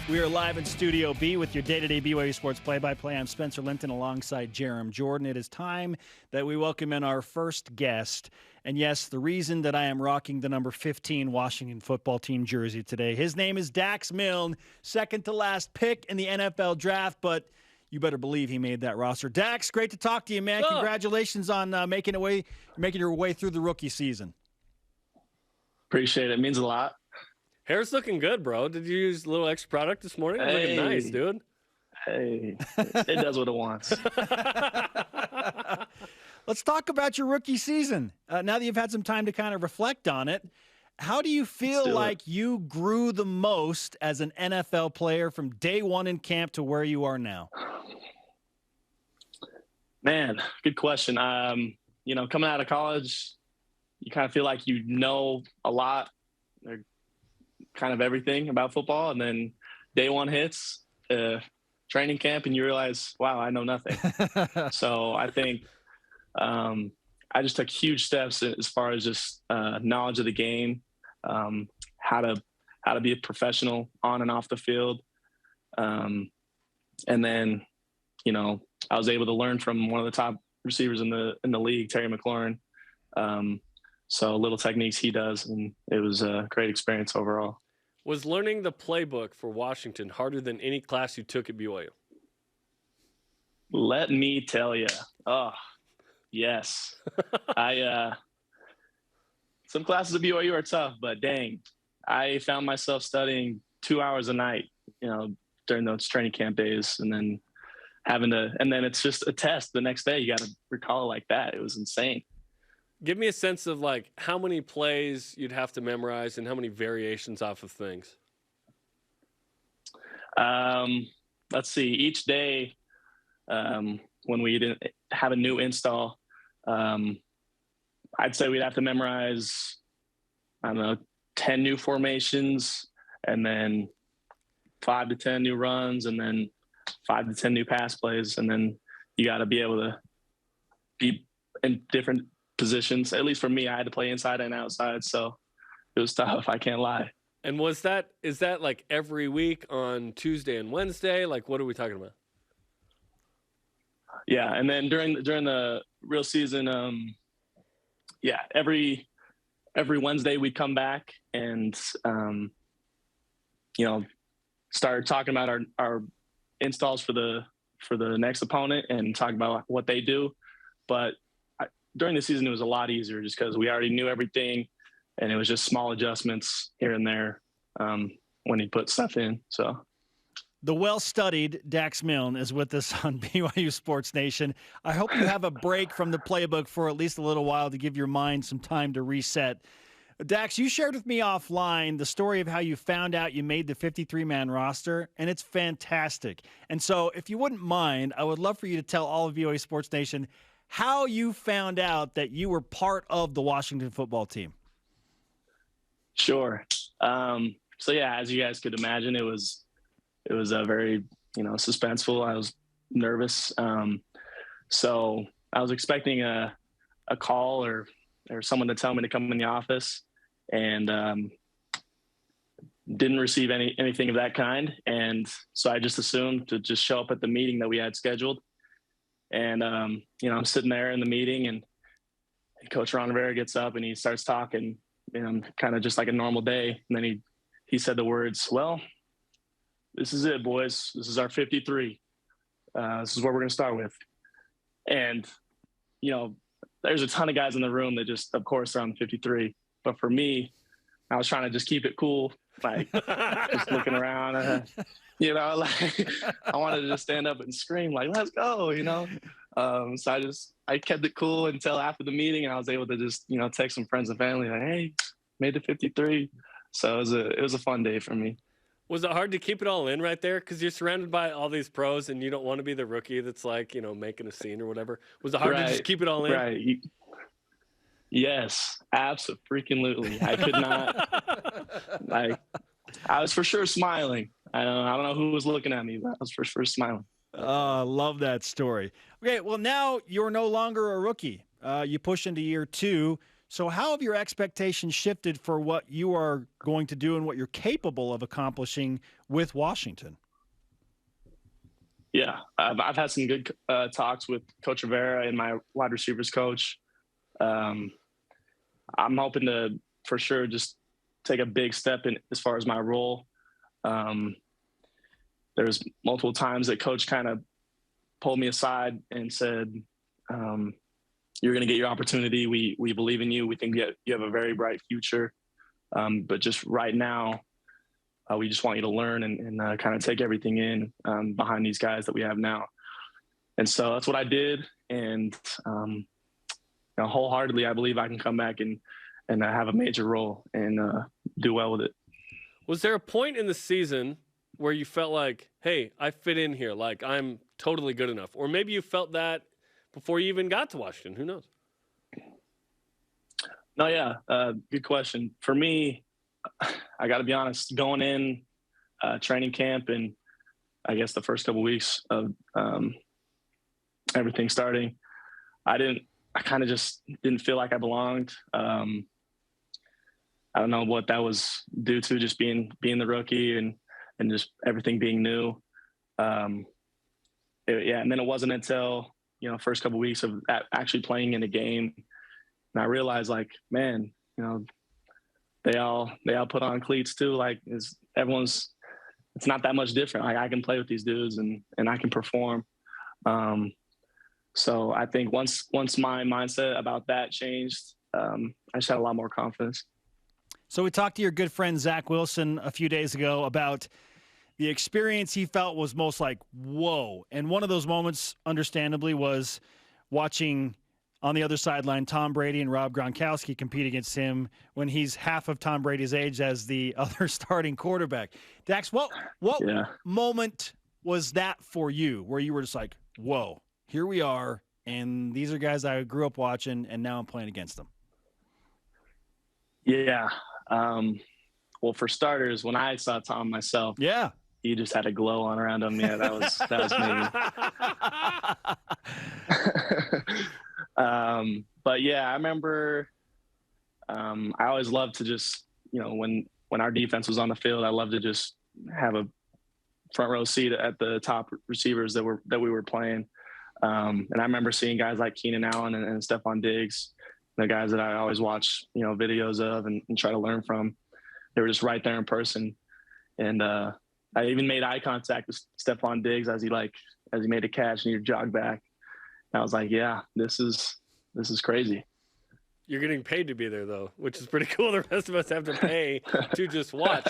We are live in Studio B with your day-to-day BYU Sports play-by-play. I'm Spencer Linton alongside Jerem Jordan. It is time that we welcome in our first guest. And yes, the reason that I am rocking the number 15 Washington football team jersey today, his name is Dax Milne, second to last pick in the NFL draft, but you better believe he made that roster. Dax, great to talk to you, man. Congratulations on making your way through the rookie season. Appreciate it. It means a lot. Hair's looking good, bro. Did you use a little extra product this morning? It's looking nice, dude. Hey, it does what it wants. Let's talk about your rookie season. Now that you've had some time to kind of reflect on it, how do you feel like you grew the most as an NFL player from day one in camp to where you are now? Man, good question. Coming out of college, you kind of feel like you know a lot, or kind of everything about football, and then day one hits, training camp, and you realize, wow, I know nothing. So I think I just took huge steps as far as just knowledge of the game, how to be a professional on and off the field, and then I was able to learn from one of the top receivers in the league, Terry McLaurin. So little techniques he does, and it was a great experience overall. Was learning the playbook for Washington harder than any class you took at BYU? Let me tell you. Oh, yes. Some classes at BYU are tough, but dang, I found myself studying 2 hours a night, during those training camp days, and then and then it's just a test the next day. You got to recall it like that. It was insane. Give me a sense of like how many plays you'd have to memorize and how many variations off of things. Let's see. Each day, when we didn't have a new install, I'd say we'd have to memorize, 10 new formations, and then 5 to 10 new runs, and then 5 to 10 new pass plays. And then you got to be able to be in different positions. At least for me, I had to play inside and outside, so it was tough. I can't lie. And is that like every week on Tuesday and Wednesday? Like, what are we talking about? Yeah, and then during the real season, every Wednesday we'd come back and start talking about our installs for the next opponent and talk about what they do. But during the season, it was a lot easier just because we already knew everything, and it was just small adjustments here and there when he put stuff in. So, the well-studied Dax Milne is with us on BYU Sports Nation. I hope you have a break from the playbook for at least a little while to give your mind some time to reset. Dax, you shared with me offline the story of how you found out you made the 53-man roster, and it's fantastic. And so, if you wouldn't mind, I would love for you to tell all of BYU Sports Nation how you found out that you were part of the Washington football team. Sure. So yeah, as you guys could imagine, it was a very, suspenseful. I was nervous. So I was expecting a call or someone to tell me to come in the office, and didn't receive anything of that kind. And so I just assumed to just show up at the meeting that we had scheduled. And, I'm sitting there in the meeting, and Coach Ron Rivera gets up and he starts talking, kind of just like a normal day. And then he said the words, "Well, this is it, boys. This is our 53. This is what we're going to start with." And, there's a ton of guys in the room that just, of course, are on 53. But for me, I was trying to just keep it cool, like just looking around. I wanted to just stand up and scream, like, "Let's go!" So I kept it cool until after the meeting, and I was able to just text some friends and family, like, "Hey, made the 53." So it was a fun day for me. Was it hard to keep it all in right there? Because you're surrounded by all these pros, and you don't want to be the rookie that's like, making a scene or whatever. Was it hard to just keep it all in? Right. Yes, absolutely. I could not. I was for sure smiling. I don't know who was looking at me, but I was for sure smiling. I love that story. Okay, well, now you're no longer a rookie. You push into year 2. So how have your expectations shifted for what you are going to do and what you're capable of accomplishing with Washington? Yeah, I've had some good talks with Coach Rivera and my wide receivers coach. I'm hoping to, for sure, just take a big step in as far as my role. There's multiple times that Coach kind of pulled me aside and said, you're going to get your opportunity. We believe in you. We think you have a very bright future. But just right now, we just want you to learn and kind of take everything in behind these guys that we have now. And so that's what I did. And wholeheartedly, I believe I can come back and have a major role and do well with it. Was there a point in the season where you felt like, hey, I fit in here, like I'm totally good enough? Or maybe you felt that before you even got to Washington. Who knows? No, yeah. Good question. For me, I got to be honest, going in training camp and I guess the first couple of weeks of everything starting, I kind of just didn't feel like I belonged. I don't know what that was due to, just being the rookie and just everything being new. And then it wasn't until, first couple of weeks of actually playing in a game, and I realized, like, man, they all put on cleats too. Like, it's not that much different. Like, I can play with these dudes and I can perform. So I think once my mindset about that changed, I just had a lot more confidence. So we talked to your good friend Zach Wilson a few days ago about the experience he felt was most like, whoa. And one of those moments, understandably, was watching on the other sideline Tom Brady and Rob Gronkowski compete against him when he's half of Tom Brady's age as the other starting quarterback. Dax, what moment was that for you where you were just like, whoa, here we are, and these are guys I grew up watching, and now I'm playing against them? Yeah. Well, for starters, when I saw Tom myself, yeah, he just had a glow on around him. Yeah, that was me. But yeah, I remember. I always loved to just, when our defense was on the field, I loved to just have a front row seat at the top receivers that we were playing. And I remember seeing guys like Keenan Allen and Stephon Diggs, the guys that I always watch, videos of and try to learn from. They were just right there in person. And I even made eye contact with Stephon Diggs as he made a catch and he jogged back. And I was like, yeah, this is crazy. You're getting paid to be there, though, which is pretty cool. The rest of us have to pay to just watch.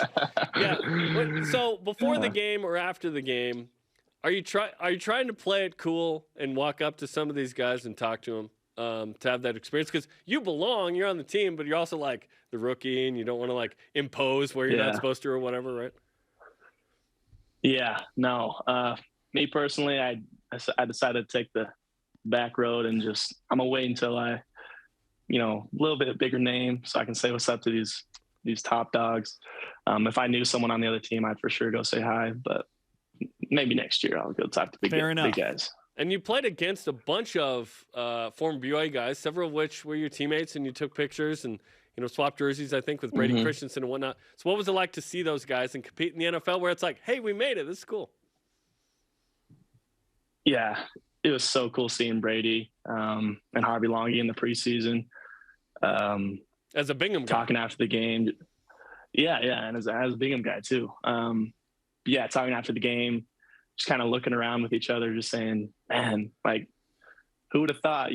Yeah. So before the game or after the game, are you trying to play it cool and walk up to some of these guys and talk to them to have that experience? Because you belong, you're on the team, but you're also like the rookie, and you don't want to like impose where you're not supposed to or whatever, right? Yeah. No. Me personally, I decided to take the back road and just I'm gonna wait until I, a little bit bigger name so I can say what's up to these top dogs. If I knew someone on the other team, I'd for sure go say hi, but maybe next year I'll go talk to big guys. And you played against a bunch of former BYU guys, several of which were your teammates, and you took pictures and swapped jerseys, I think, with Brady Christensen and whatnot. So what was it like to see those guys and compete in the NFL where it's like, hey, we made it. This is cool. Yeah, it was so cool seeing Brady and Harvey Longy in the preseason. As a Bingham guy. Talking after the game. Yeah, and as a Bingham guy too. Talking after the game, just kind of looking around with each other, just saying, man, like, who would have thought,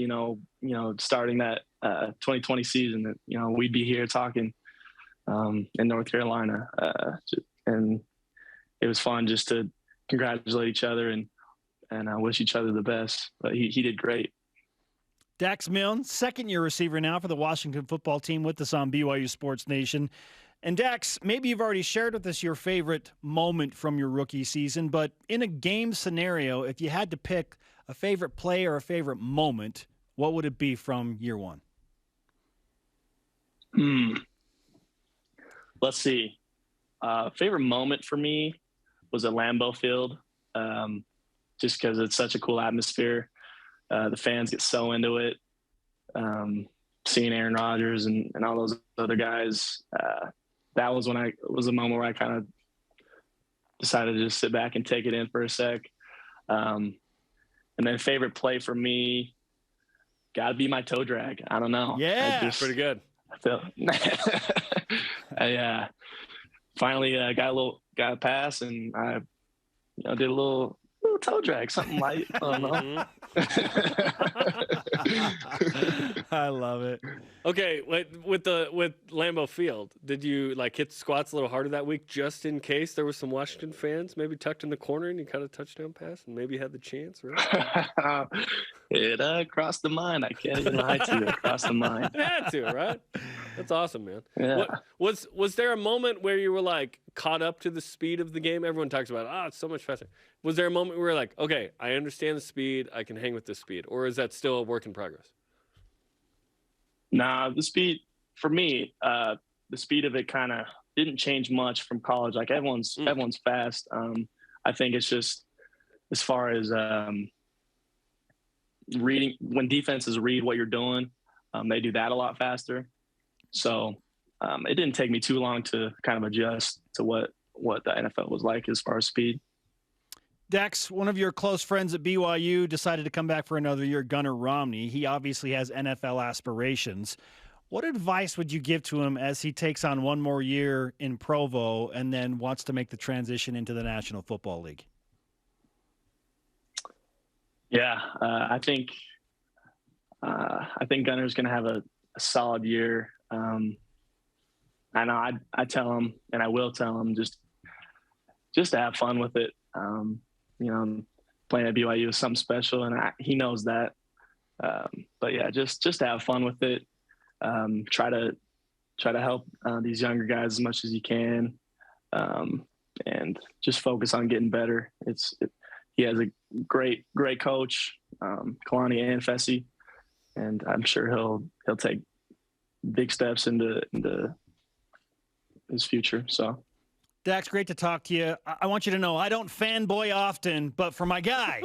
starting that 2020 season that, we'd be here talking in North Carolina. And it was fun just to congratulate each other and wish each other the best. But he did great. Dax Milne, second-year receiver now for the Washington football team with us on BYU Sports Nation. And Dax, maybe you've already shared with us your favorite moment from your rookie season, but in a game scenario, if you had to pick a favorite play or a favorite moment, what would it be from year one? Let's see. Favorite moment for me was at Lambeau Field, just because it's such a cool atmosphere. The fans get so into it. seeing Aaron Rodgers and all those other guys, that was when was a moment where I kind of decided to just sit back and take it in for a sec. And then favorite play for me, got to be my toe drag. I don't know. Yeah, pretty good. I feel I finally got a pass, and I did a little toe drag, something light. I don't know. I love it. Okay, with Lambeau Field, did you like hit the squats a little harder that week just in case there were some Washington fans maybe tucked in the corner and you caught a touchdown pass and maybe had the chance, right? It crossed the mind. I can't even lie to you. It crossed the mind. It had to, right? That's awesome, man. Yeah. Was there a moment where you were like caught up to the speed of the game? Everyone talks about, it's so much faster. Was there a moment where you're like, okay, I understand the speed, I can hang with this speed, or is that still a work in progress? Nah, the speed for me, the speed of it kind of didn't change much from college. Like everyone's fast. I think it's just as far as reading, when defenses read what you're doing, they do that a lot faster. So it didn't take me too long to kind of adjust to what the NFL was like as far as speed. Dax, one of your close friends at BYU decided to come back for another year, Gunnar Romney. He obviously has NFL aspirations. What advice would you give to him as he takes on one more year in Provo and then wants to make the transition into the National Football League? Yeah, I think Gunnar's going to have a solid year. I know I tell him, and I will tell him, just to have fun with it. Playing at BYU is something special, and he knows that. But yeah, just to have fun with it. Try to help these younger guys as much as you can, and just focus on getting better. He has a great coach, Kalani and Fessy, and I'm sure he'll take big steps into his future. So. Dax, great to talk to you. I want you to know I don't fanboy often, but for my guy,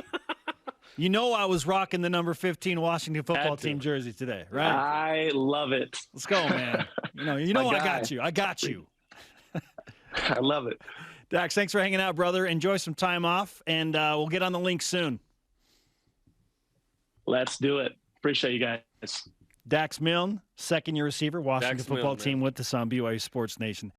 I was rocking the number 15 Washington football team jersey today, right? I love it. Let's go, man. I got you. I got you. I love it. Dax, thanks for hanging out, brother. Enjoy some time off, and we'll get on the link soon. Let's do it. Appreciate you guys. Dax Milne, second-year receiver, Washington Dax football Milne, team with us on BYU Sports Nation.